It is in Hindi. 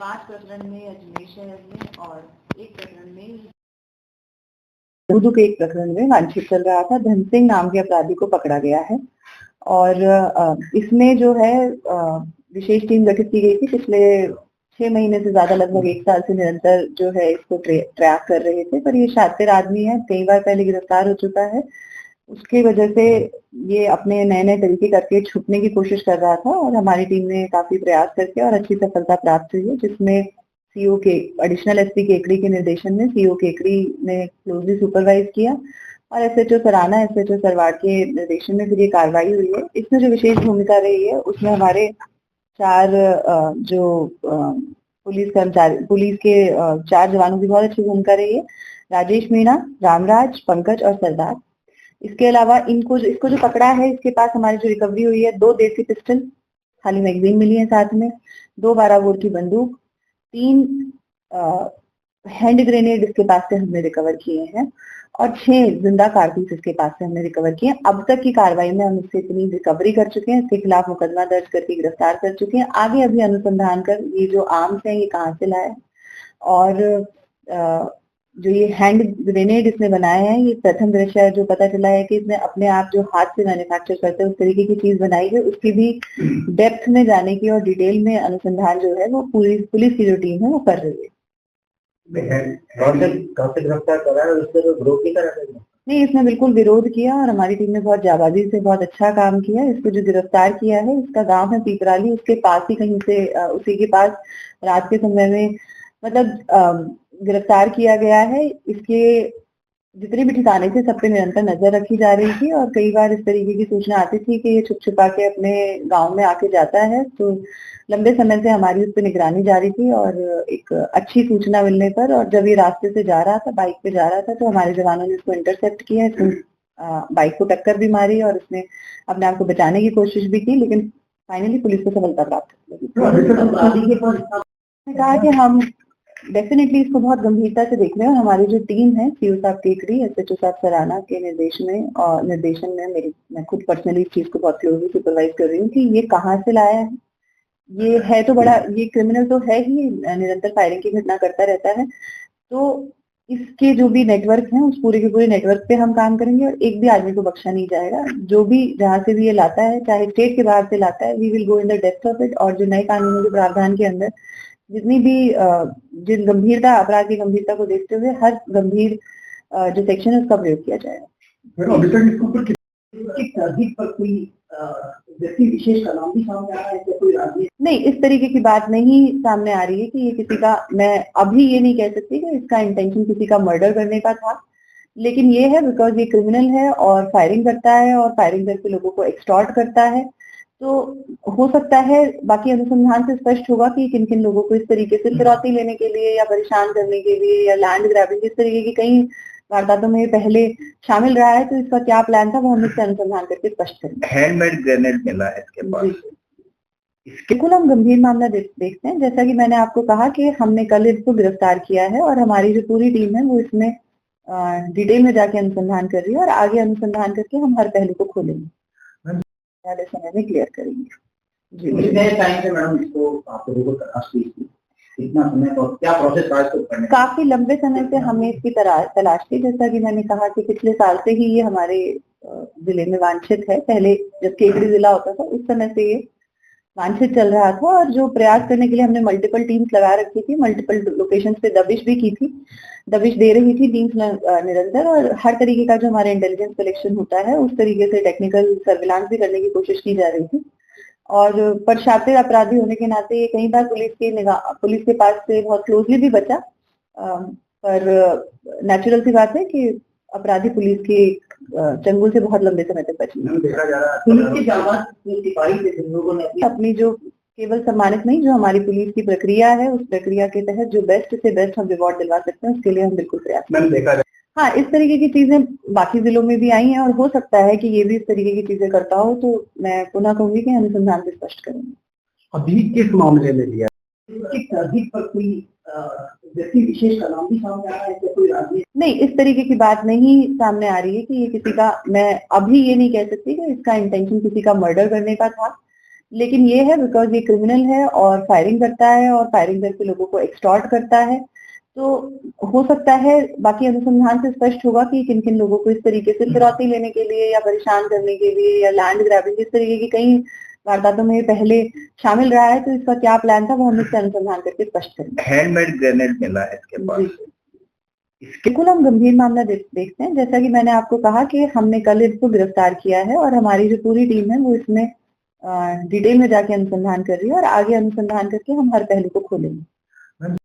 5 प्रकरण में अजमेर शहर में और एक प्रकरण में दूदू के एक प्रकरण में वांछित चल रहा था। धन सिंह नाम के अपराधी को पकड़ा गया है और इसमें जो है विशेष टीम गठित की गई थी। पिछले 6 महीने से ज्यादा, लगभग 1 साल से निरंतर जो है इसको ट्रैक कर रहे थे, पर ये शातिर आदमी है, कई बार पहले गिरफ्तार हो चुका है। उसकी वजह से ये अपने नए नए तरीके करके छुपने की कोशिश कर रहा था और हमारी टीम ने काफी प्रयास करके और अच्छी सफलता प्राप्त हुई है, जिसमें सीओ के एडिशनल एसपी केकड़ी के निर्देशन में सीओ केकड़ी ने क्लोजली सुपरवाइज किया और एसएचओ सराना, एसएचओ सरवाड़ के निर्देशन में फिर ये कार्रवाई हुई है। इसमें जो विशेष भूमिका रही है उसमें हमारे 4 जो पुलिस कर्मचारी, पुलिस के 4 जवानों की बहुत अच्छी भूमिका रही है। राजेश मीणा, रामराज, पंकज और सरदार। इसके अलावा इसको जो पकड़ा है, इसके पास हमारी जो रिकवरी हुई है, 2 देसी पिस्टल, खाली मैगजीन मिली है साथ में, 2 12 बोर की बंदूक, 3 हैंड ग्रेनेड इसके पास से हमने रिकवर किए हैं और 6 जिंदा कारतूस इसके पास से हमने रिकवर किए हैं। अब तक की कार्रवाई में हम इससे इतनी रिकवरी कर चुके हैं, इसके खिलाफ मुकदमा दर्ज करके गिरफ्तार कर चुके हैं। आगे अभी अनुसंधान कर ये जो आर्म्स है ये कहाँ से लाया और जो ये हैंड ग्रेनेड इसने बनाया है, ये प्रथम दृश्य जो पता चला है कि इसने अपने आप जो हाथ से मैन्युफैक्चर करते हैं उस तरीके की चीज बनाई है। उसकी भी डेप्थ में जाने की और डिटेल में अनुसंधान जो है वो पूरी पुलिस की जो टीम है वो कर रही है। नहीं, इसने बिल्कुल विरोध किया और हमारी टीम ने बहुत जाबाजी से बहुत अच्छा काम किया। इसको जो गिरफ्तार किया है, इसका गांव है पीपराली, उसके पास ही कहीं से उसी के पास रात के समय में मतलब गिरफ्तार किया गया है। इसके जितने भी ठिकाने थे सब पे निरंतर नजर रखी जा रही थी और कई बार इस तरीके की सूचना आती थी कि ये छुप छुपा के अपने गांव में आके जाता है, तो लंबे समय से हमारी उस पर निगरानी जारी थी और एक अच्छी सूचना मिलने पर और जब ये रास्ते से जा रहा था, बाइक पे जा रहा था, तो हमारे जवानों ने इसको इंटरसेप्ट किया। इसने बाइक को टक्कर भी मारी और उसने अपने आप को बचाने की कोशिश भी की, लेकिन फाइनली पुलिस को सफलता प्राप्त हुई। कहा कि हम डेफिनेटली इसको बहुत गंभीरता से देख रहे हैं और हमारी जो टीम है, सीओ साहब केकड़ी, एसएचओ साहब सराना के निर्देशन में मैं खुद पर्सनली इस चीज को बहुत क्लोजली सुपरवाइज कर रही हूँ कि ये कहाँ से लाया है। ये है तो बड़ा, ये क्रिमिनल तो है ही, निरंतर फायरिंग की घटना करता रहता है, तो इसके जो भी नेटवर्क है उस पूरे के पूरे नेटवर्क पे हम काम करेंगे और एक भी आदमी को बख्शा नहीं जाएगा। जो भी जहाँ से भी ये लाता है, चाहे स्टेट के बाहर से लाता है, we will go in the depth of it और जो नए कानूनों के प्रावधान के अंदर जितनी भी जिन गंभीरता, अपराध की गंभीरता को देखते हुए हर गंभीर जो सेक्शन है उसका प्रयोग किया जाएगा। अभी तक इसके ऊपर पर कोई व्यक्ति विशेष का नाम भी सामने आ रहा है या कोई आदमी? नहीं, इस तरीके की बात नहीं सामने आ रही है कि ये किसी का, मैं अभी ये नहीं कह सकती कि इसका इंटेंशन किसी का मर्डर करने का था, लेकिन ये है बिकॉज ये क्रिमिनल है और फायरिंग करता है और फायरिंग करके लोगों को एक्सटॉर्ट करता है, तो हो सकता है बाकी अनुसंधान से स्पष्ट होगा कि किन किन लोगों को इस तरीके से फिरौती लेने के लिए या परेशान करने के लिए या लैंड ग्रैबिंग, इस तरीके की कई वारदातों में पहले शामिल रहा है, तो इसका क्या प्लान था वो हम इससे अनुसंधान करके स्पष्ट करेंगे। हैंडमेड ग्रेनेड मिला है इसके पास। बिल्कुल हम गंभीर मामला देखते हैं। जैसा कि मैंने आपको कहा कि हमने कल इसको गिरफ्तार किया है और हमारी जो पूरी टीम है वो इसमें डिटेल में जाके अनुसंधान कर रही है और आगे अनुसंधान करके हम हर पहलू को खोलेंगे, वाले समय में क्लियर करेंगे। जी, कितने टाइम से मैडम इसको आप लोगों को तलाश की थी? कितना समय और क्या प्रोसेस था इसको करने? काफी लंबे समय से हमें इसकी तलाश थी। जैसा कि मैंने कहा कि पिछले साल से ही ये हमारे जिले में वांछित है। पहले जब केकड़ी जिला होता था उस समय से ये वांछित चल रहा था और जो प्रयास करने के लिए हमने मल्टीपल टीम्स लगा रखी थी, मल्टीपल लोकेशंस पे दबिश भी की थी, दबिश दे रही थी टीम्स निरंतर, और हर तरीके का जो हमारे इंटेलिजेंस कलेक्शन होता है उस तरीके से टेक्निकल सर्विलांस भी करने की कोशिश की जा रही थी। और पर शातिर अपराधी होने के नाते ये कई बार पुलिस के पास से बहुत क्लोजली भी बचा, पर नेचुरल सी बात है कि अपराधी पुलिस के चंगुल से बहुत लंबे समय तक बची। देखा जा रहा है पुलिस के जाबाज सिपाही थे जिन लोगों ने अपनी जो केवल सम्मानित नहीं, जो हमारी पुलिस की प्रक्रिया है उस प्रक्रिया के तहत जो बेस्ट से बेस्ट हम रिवॉर्ड दिलवा सकते हैं उसके लिए हम बिल्कुल प्रयास करेंगे। हाँ, इस तरीके की चीजें बाकी जिलों में भी आई हैं और हो सकता है कि ये भी इस तरीके की चीजें करता हो, तो मैं पुनः कहूंगी कि अनुसंधान से स्पष्ट करेंगे। अभी किस मामले में लिया पर कोई व्यक्ति विशेष का नाम भी सामने आ रहा है या कोई आदमी? नहीं, इस तरीके की बात नहीं सामने आ रही है कि ये किसी का, मैं अभी ये नहीं कह सकती कि इसका इंटेंशन किसी का मर्डर करने का था, लेकिन ये है बिकॉज ये क्रिमिनल है और फायरिंग करता है और फायरिंग करके लोगों को एक्सटॉर्ट करता है, तो हो सकता है बाकी अनुसंधान से स्पष्ट होगा कि किन किन लोगों को इस तरीके से फिरौती लेने के लिए या परेशान करने के लिए या लैंड ग्रैबिंग इस तरीके की कई वारदातों में पहले शामिल रहा है, तो इसका क्या प्लान था वो हम इससे अनुसंधान करके स्पष्ट करेंगे। हैंडमेड ग्रेनेड मिला है इसके पास। बिल्कुल हम गंभीर मामला देखते हैं। जैसा कि मैंने आपको कहा कि हमने कल इसको गिरफ्तार किया है और हमारी जो पूरी टीम है वो इसमें डिटेल में जाके अनुसंधान कर रही है और आगे अनुसंधान करके हम हर पहलू को खोलेंगे।